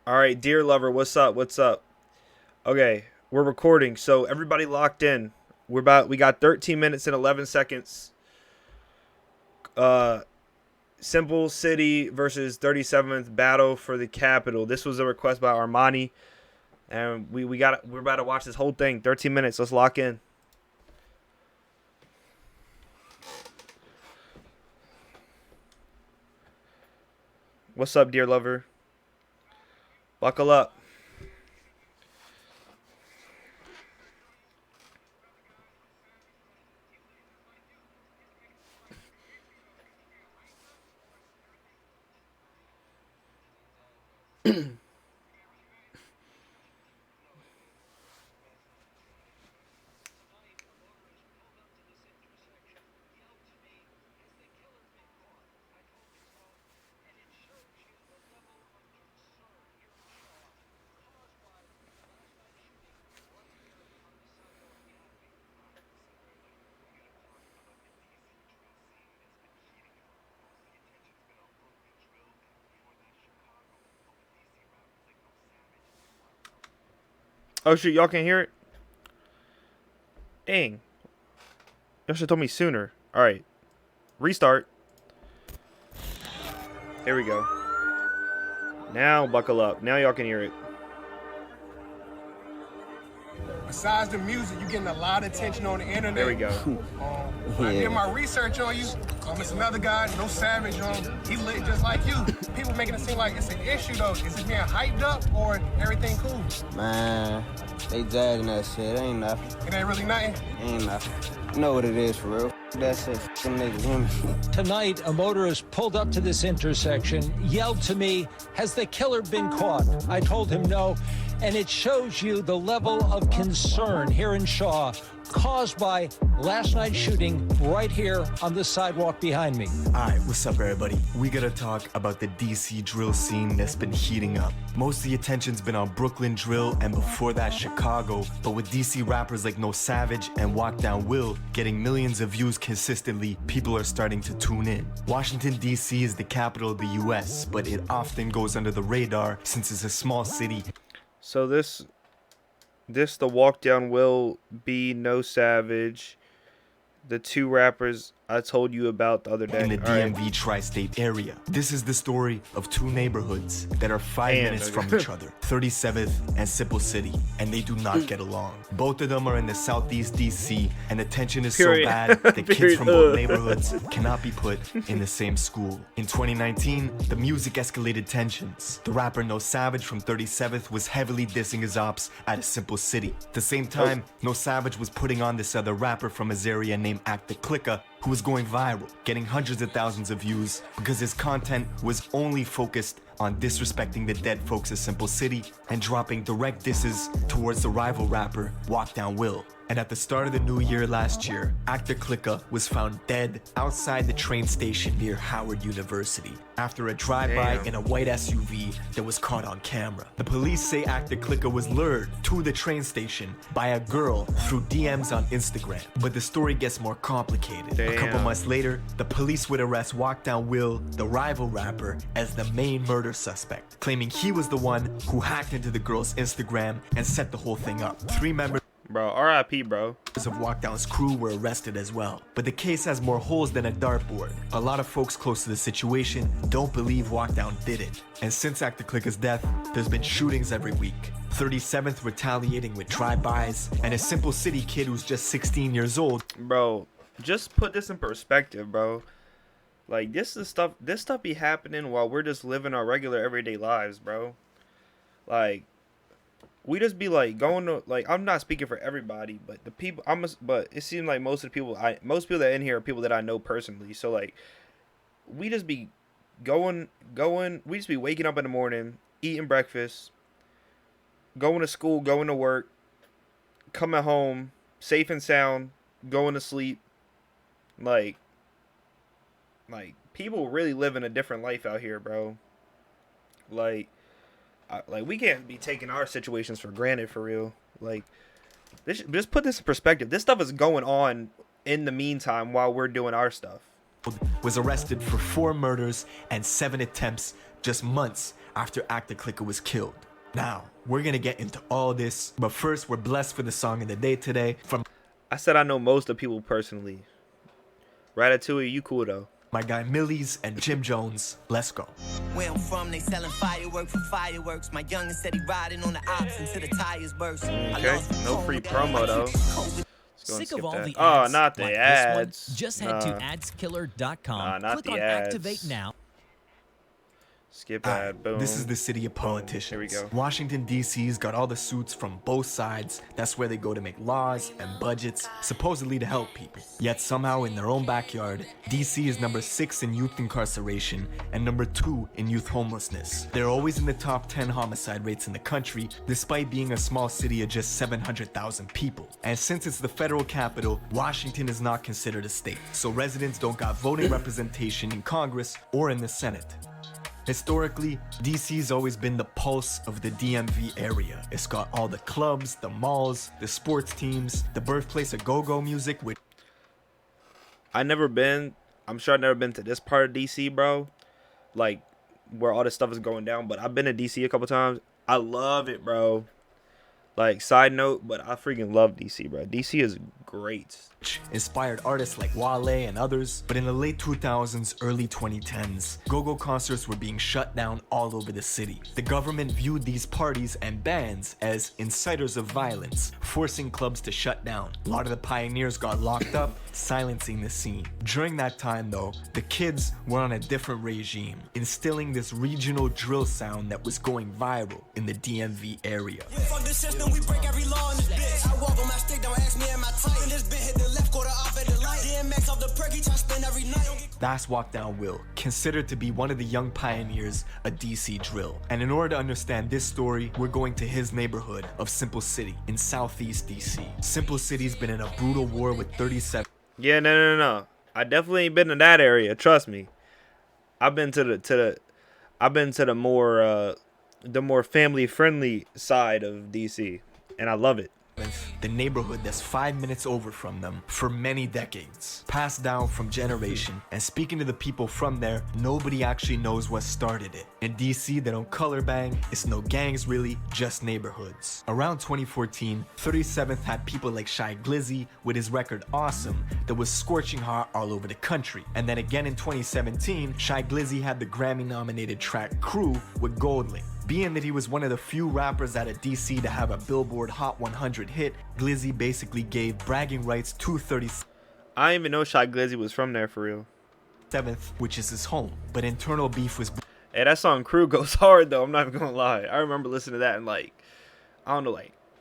All right, dear lover, what's up? What's up? Okay, we're recording, so everybody locked in. We got 13 minutes and 11 seconds. Uh Simple City versus 37th battle for the capital. This was a request by Armani, and we're about to watch this whole thing. 13 minutes. Let's lock in. What's up, dear lover? Buckle up. Oh shoot, y'all can hear it? Dang. Y'all should have told me sooner. Alright. Restart. Here we go. Now buckle up. Now y'all can hear it. Besides the music, you're getting a lot of attention on the internet. There we go. I did my research on you. It's another guy, no savage. He lit just like you. People making it seem like it's an issue though. Is it being hyped up or everything cool? Man, they dragging that shit. It ain't nothing. It ain't really nothing. Ain't nothing. You know what it is for real. That's it. Them niggas hear me. Tonight, a motorist pulled up to this intersection, yelled to me, "Has the killer been caught?" I told him no, and it shows you the level of concern here in Shaw caused by last night's shooting right here on the sidewalk behind me. Alright, what's up everybody? We gotta talk about the DC drill scene that's been heating up. Most of the attention's been on Brooklyn drill and before that Chicago, but with DC rappers like No Savage and Walk Down Will getting millions of views consistently, people are starting to tune in. Washington DC is the capital of the US, but it often goes under the radar since it's a small city. So this the walk down will be No Savage, the two rappers I told you about the other day. In the DMV tri-state area. This is the story of two neighborhoods that are 5 minutes from each other, 37th and Simple City, and they do not get along. Both of them are in the southeast DC, and the tension is so bad that kids from both neighborhoods cannot be put in the same school. In 2019, the music escalated tensions. The rapper No Savage from 37th was heavily dissing his ops at a Simple City. At the same time, No Savage was putting on this other rapper from his area named Act the Clicker, who was going viral, getting hundreds of thousands of views because his content was only focused on disrespecting the dead folks of Simple City and dropping direct disses towards the rival rapper, Walk Down Will. And at the start of the new year last year, Actor Clicker was found dead outside the train station near Howard University after a drive-by in a white SUV that was caught on camera. The police say Actor Clicker was lured to the train station by a girl through DMs on Instagram. But the story gets more complicated. A couple months later, the police would arrest Walk Down Will, the rival rapper, as the main murder suspect, claiming he was the one who hacked into the girl's Instagram and set the whole thing up. 3 members Bro, R.I.P. bro. of Walk Down's crew were arrested as well. But the case has more holes than a dartboard. A lot of folks close to the situation don't believe Walk Down did it. And since Actor Clicker's death, there's been shootings every week. 37th retaliating with drive-bys, and a Simple City kid who's just 16 years old. Bro, just put this in perspective, bro. Like, this stuff be happening while we're just living our regular everyday lives, bro. Like, we just be like going to, like, I'm not speaking for everybody, but the people but it seems like most people that are in here are people that I know personally. So like, we just be we just be waking up in the morning, eating breakfast, going to school, going to work, coming home safe and sound, going to sleep. Like people really living a different life out here, bro. Like we can't be taking our situations for granted, for real. Like, just put this in perspective. This stuff is going on in the meantime while we're doing our stuff. Was arrested for 4 murders and 7 attempts just months after Actor Clicker was killed. Now, we're gonna get into all this, but first, we're blessed for the song of the day today from I said I know most of people personally. Ratatouille, you cool though. my guy Millies and Jim Jones. Let's go. Where I'm from, they selling fireworks for fireworks. My youngin' said he riding on the ops until the tires burst. Okay, no free promo though. Sick of all the ads? Oh, not the like ads. This one? Just head to adskiller.com. Not Click the on ads. Activate Now. Skip ad, boom. This is the city of Boom. politicians. Here we go. Washington, D.C.'s got all the suits from both sides. That's where they go to make laws and budgets, supposedly to help people. Yet somehow in their own backyard, D.C. is number 6 in youth incarceration and number 2 in youth homelessness. They're always in the top 10 homicide rates in the country, despite being a small city of just 700,000 people. And since it's the federal capital, Washington is not considered a state, so residents don't got voting representation in Congress or in the Senate. Historically, DC's always been the pulse of the DMV area. It's got all the clubs, the malls, the sports teams, the birthplace of go-go music, which I never been. I'm sure I've never been to this part of DC, bro. Like where all this stuff is going down. But I've been to DC a couple times. I love it, bro. Like side note, but I freaking love DC, bro. DC is great. inspired artists like Wale and others. But in the late 2000s, early 2010s, go-go concerts were being shut down all over the city. The government viewed these parties and bands as inciters of violence, forcing clubs to shut down. A lot of the pioneers got locked up, silencing the scene. During that time though, the kids were on a different regime, instilling this regional drill sound that was going viral in the DMV area. Fuck the system, we break every law in this bitch. I walk on my stick, don't ask me am I tight. When this bit hit the left, quarter off at the light. DMX off the perky, try to spend every night. That's Walk Down Will, considered to be one of the young pioneers of DC drill. And in order to understand this story, we're going to his neighborhood of Simple City in Southeast DC. Simple City's been in a brutal war with 37. Yeah, no. I definitely ain't been to that area. Trust me. I've been to the more family friendly side of DC, and I love it. The neighborhood that's 5 minutes over from them for many decades, passed down from generation. And speaking to the people from there, nobody actually knows what started it. In DC, they don't color bang, it's no gangs really, just neighborhoods. Around 2014, 37th had people like Shy Glizzy with his record Awesome that was scorching hot all over the country. And then again in 2017, Shy Glizzy had the Grammy nominated track Crew with Goldlink. Being that he was one of the few rappers out of DC to have a Billboard Hot 100 hit, Glizzy basically gave bragging rights to 37th, I didn't even know Shy Glizzy was from there for real. which is his home. But internal beef was Hey, that song Crew goes hard though. I'm not even gonna lie. I remember listening to that in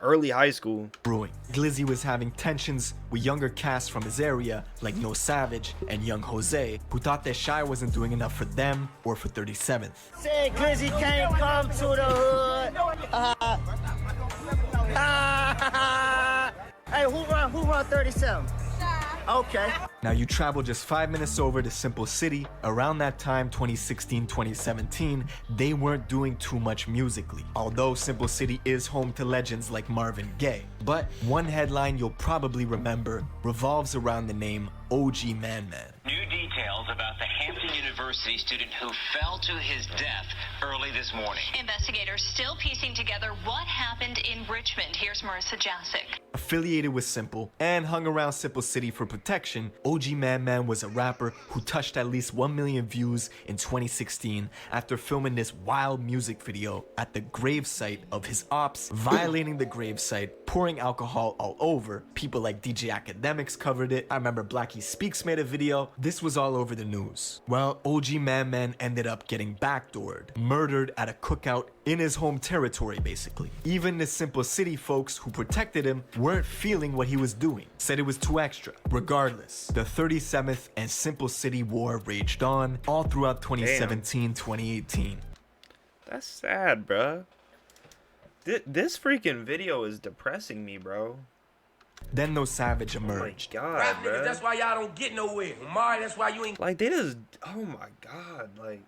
early high school. brewing. Glizzy was having tensions with younger casts from his area, like No Savage and Young Jose, who thought that Shy wasn't doing enough for them or for 37th. Say Glizzy can't come to the hood. Hey, who run 37? Okay. Now you travel just 5 minutes over to Simple City. Around that time, 2016, 2017, they weren't doing too much musically. Although Simple City is home to legends like Marvin Gaye. But one headline you'll probably remember revolves around the name OG Man Man. New details about the Hampton University student who fell to his death early this morning. Investigators still piecing together what happened in Richmond. Here's Marissa Jasic. Affiliated with Simple and hung around Simple City for protection, OG Man Man was a rapper who touched at least 1 million views in 2016 after filming this wild music video at the gravesite of his ops, violating the gravesite, pouring alcohol all over. People like DJ Academics covered it. I remember Blackie Speaks made a video. This was all over the news. Well, OG Man Man ended up getting backdoored, murdered at a cookout in his home territory, basically. Even the Simple City folks who protected him weren't feeling what he was doing, said it was too extra. Regardless, the 37th and Simple City war raged on all throughout 2017, 2018. That's sad, bruh. This freaking video is depressing me, bro. Then No Savage Oh my emerged. god, Rap niggas, bruh. that's why y'all don't get nowhere. Mari, that's why you ain't. Like they just, oh my god, like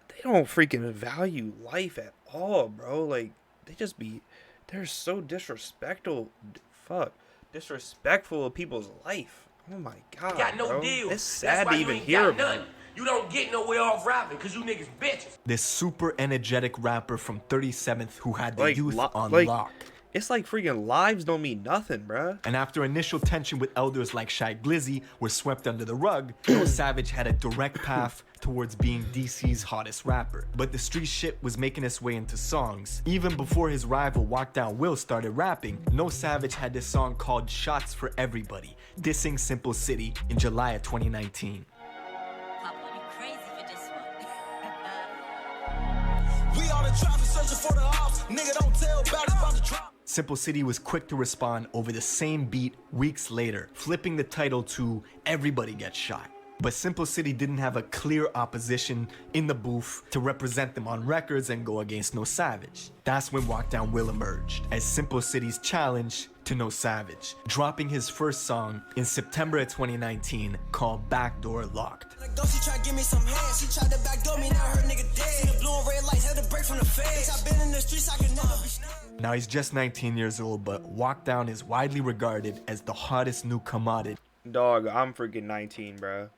they don't freaking value life at all, bro. Like they're so disrespectful. Disrespectful of people's life. Oh my god, Got no bro. deal. It's That's sad why to you even ain't hear got about. none. You don't get nowhere off rapping because you niggas bitches. This super energetic rapper from 37th who had the Like, youth on like, lock. it's like freaking lives don't mean nothing, bruh. And after initial tension with elders like Shy Glizzy were swept under the rug, No Savage had a direct path towards being DC's hottest rapper. But the street shit was making its way into songs. Even before his rival Walk Down Will started rapping, No Savage had this song called Shots for Everybody, dissing Simple City in July of 2019. We all the traffic searching for the ops. Nigga, don't tell about the drop. Simple City was quick to respond over the same beat weeks later, flipping the title to Everybody Gets Shot. But Simple City didn't have a clear opposition in the booth to represent them on records and go against No Savage. That's when Walk Down Will emerged as Simple City's challenge to No Savage, dropping his first song in September of 2019 called Backdoor Locked. Like, she tried to give me some head. She tried to backdoor me, now her nigga dead. See the blue and red lights, had to break from the feds. I've been in the streets, I can never be snapped. Now he's just 19 years old, but Walk Down is widely regarded as the hottest new commodity. Dog, I'm freaking 19, bro.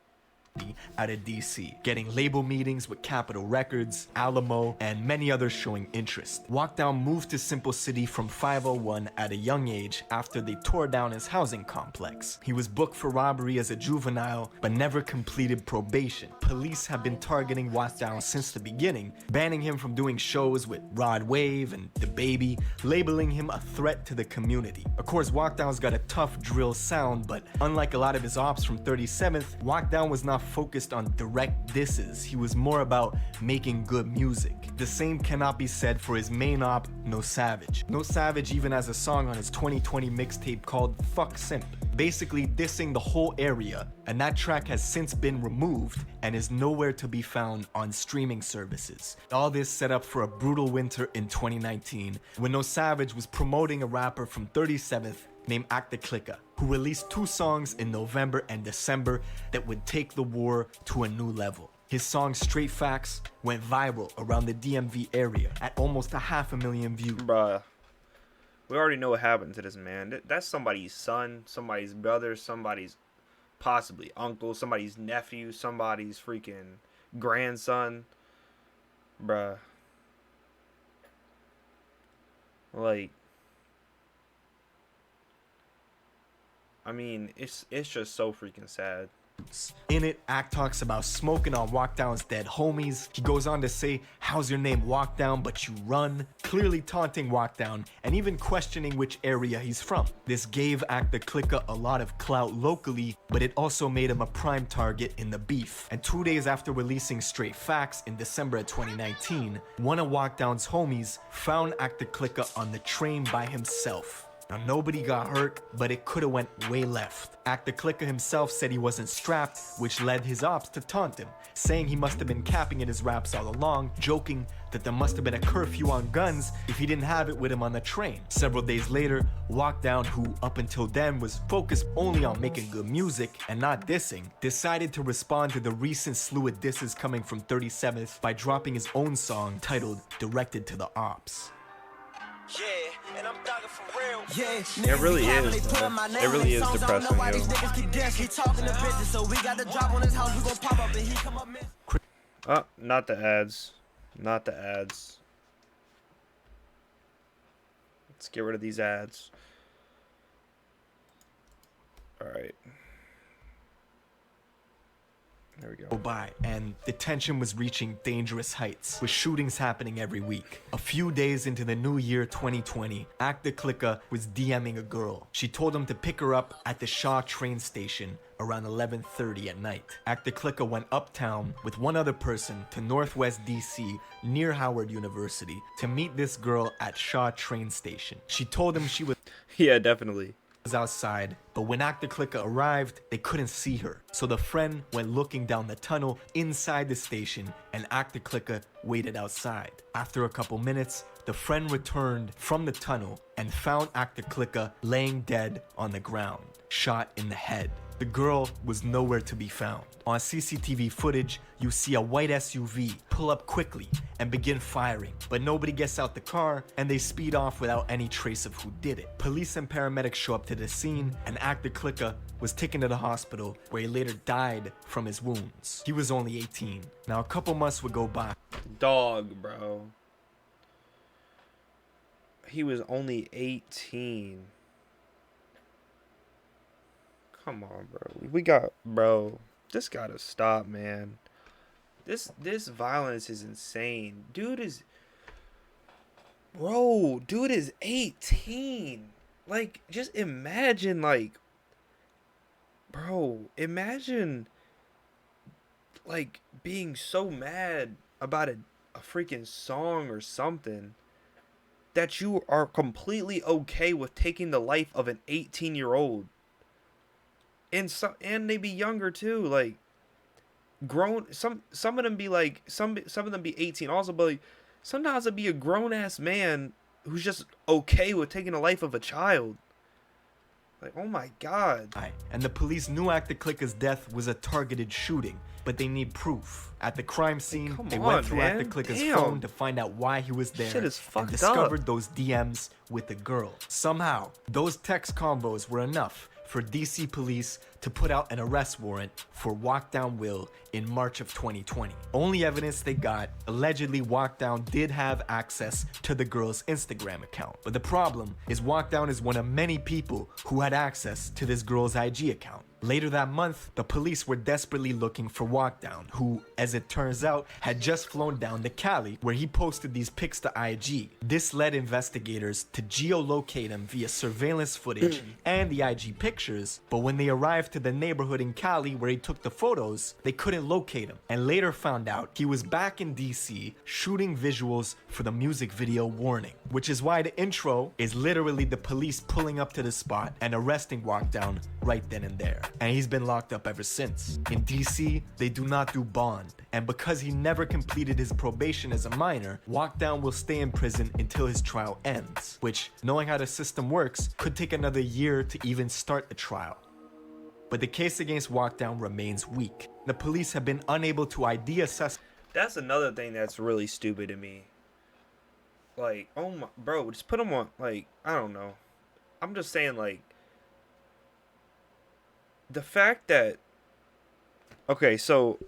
Out of DC, getting label meetings with Capitol Records, Alamo, and many others showing interest. Walk Down moved to Simple City from 501 at a young age after they tore down his housing complex. He was booked for robbery as a juvenile, but never completed probation. Police have been targeting Walk Down since the beginning, banning him from doing shows with Rod Wave and The Baby, labeling him a threat to the community. Of course, Walk Down's got a tough drill sound, but unlike a lot of his ops from 37th, Walk Down was not focused on direct disses. He was more about making good music. The same cannot be said for his main op, No Savage. No Savage even has a song on his 2020 mixtape called Fuck Simp, basically dissing the whole area, and that track has since been removed and is nowhere to be found on streaming services. All this set up for a brutal winter in 2019 when No Savage was promoting a rapper from 37th named Act the Clicker, who released 2 songs in November and December that would take the war to a new level. His song Straight Facts went viral around the DMV area at almost 500,000 views. Bruh, we already know what happened to this man. That's somebody's son, somebody's brother, somebody's possibly uncle, somebody's nephew, somebody's freaking grandson. Bruh. Like, I mean, it's just so freaking sad. In it, Act talks about smoking on Walk Down's dead homies. He goes on to say, how's your name Walk Down but you run? Clearly taunting Walk Down and even questioning which area he's from. This gave Act the Clicker a lot of clout locally, but it also made him a prime target in the beef. And 2 days after releasing Straight Facts in December of 2019, one of Walk Down's homies found Act the Clicker on the train by himself. Now, nobody got hurt, but it could've went way left. Act the Clicker himself said he wasn't strapped, which led his ops to taunt him, saying he must have been capping in his raps all along, joking that there must have been a curfew on guns if he didn't have it with him on the train. Several days later, Walk Down, who up until then was focused only on making good music and not dissing, decided to respond to the recent slew of disses coming from 37th by dropping his own song titled Directed to the Ops. Yeah, and I'm thugging for real. Yeah, it really is, man. It really is depressing, yo. Oh, not the ads. Not the ads. Let's get rid of these ads. Alright. There we go. By, and the tension was reaching dangerous heights, with shootings happening every week. A few days into the new year 2020, Act the Clicker was DMing a girl. She told him to pick her up at the Shaw train station around 11:30 at night. Act the Clicker went uptown with one other person to Northwest DC near Howard University to meet this girl at Shaw train station. She told him she was yeah, definitely outside, but when Act the Clicker arrived, they couldn't see her. So the friend went looking down the tunnel inside the station, and Act the Clicker waited outside. After a couple minutes, the friend returned from the tunnel and found Act the Clicker laying dead on the ground, shot in the head. The girl was nowhere to be found. On CCTV footage, you see a white SUV pull up quickly and begin firing, but nobody gets out the car and they speed off without any trace of who did it. Police and paramedics show up to the scene and Act the Clicker was taken to the hospital where he later died from his wounds. He was only 18. Now a couple months would go by. Dog, bro. He was only 18. Come on, bro. We got, bro. This gotta stop, man. This violence is insane. Dude is 18. Like, just imagine, like, bro, imagine, like, being so mad about a freaking song or something that you are completely okay with taking the life of an 18-year-old. And they be younger too, like grown. Some of them be like some of them be 18 also, but like sometimes it'd be a grown ass man who's just okay with taking the life of a child. Like, oh my god. And the police knew Actor Clicker's death was a targeted shooting, but they need proof. At the crime scene, they went through Actor Clicker's phone to find out why he was there, shit is fucked and discovered up. those DMs with the girl. Somehow, those text combos were enough for DC police to put out an arrest warrant for Walkdown Will in March of 2020. Only evidence they got, allegedly Walkdown did have access to the girl's Instagram account. But the problem is Walkdown is one of many people who had access to this girl's IG account. Later that month, the police were desperately looking for Walkdown, who, as it turns out, had just flown down to Cali, where he posted these pics to IG. This led investigators to geolocate him via surveillance footage and the IG pictures, but when they arrived to the neighborhood in Cali where he took the photos, they couldn't locate him, and later found out he was back in DC shooting visuals for the music video Warning, which is why the intro is literally the police pulling up to the spot and arresting Walkdown right then and there. And he's been locked up ever since. In DC, they do not do bond, and because he never completed his probation as a minor, Walkdown will stay in prison until his trial ends, which, knowing how the system works, could take another year to even start the trial. But the case against Walkdown remains weak. The police have been unable to ID assess. That's another thing that's really stupid to me. Like, oh my, bro, just put him on, like, I don't know. I'm just saying, like, the fact that, okay, so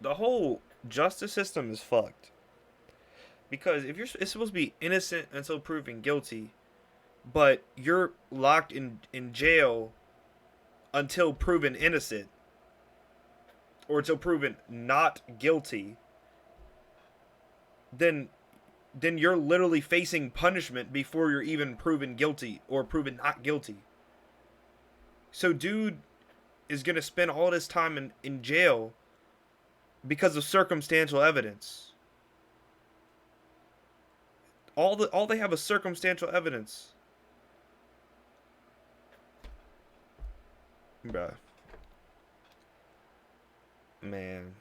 the whole justice system is fucked. Because if it's supposed to be innocent until proven guilty, but you're locked in jail until proven innocent, or until proven not guilty, then you're literally facing punishment before you're even proven guilty or proven not guilty. So dude is gonna spend all this time in jail because of circumstantial evidence. All they have is circumstantial evidence. Bruh. Man.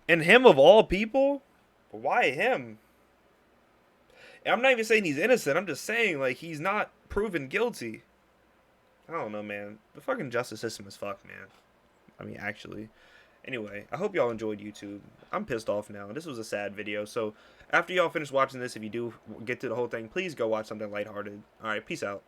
And him of all people? Why him? And I'm not even saying he's innocent. I'm just saying, like, he's not proven guilty. I don't know, man. The fucking justice system is fucked, man. I mean, actually. Anyway, I hope y'all enjoyed YouTube. I'm pissed off now. This was a sad video. So, after y'all finish watching this, if you do get to the whole thing, please go watch something lighthearted. Alright, peace out.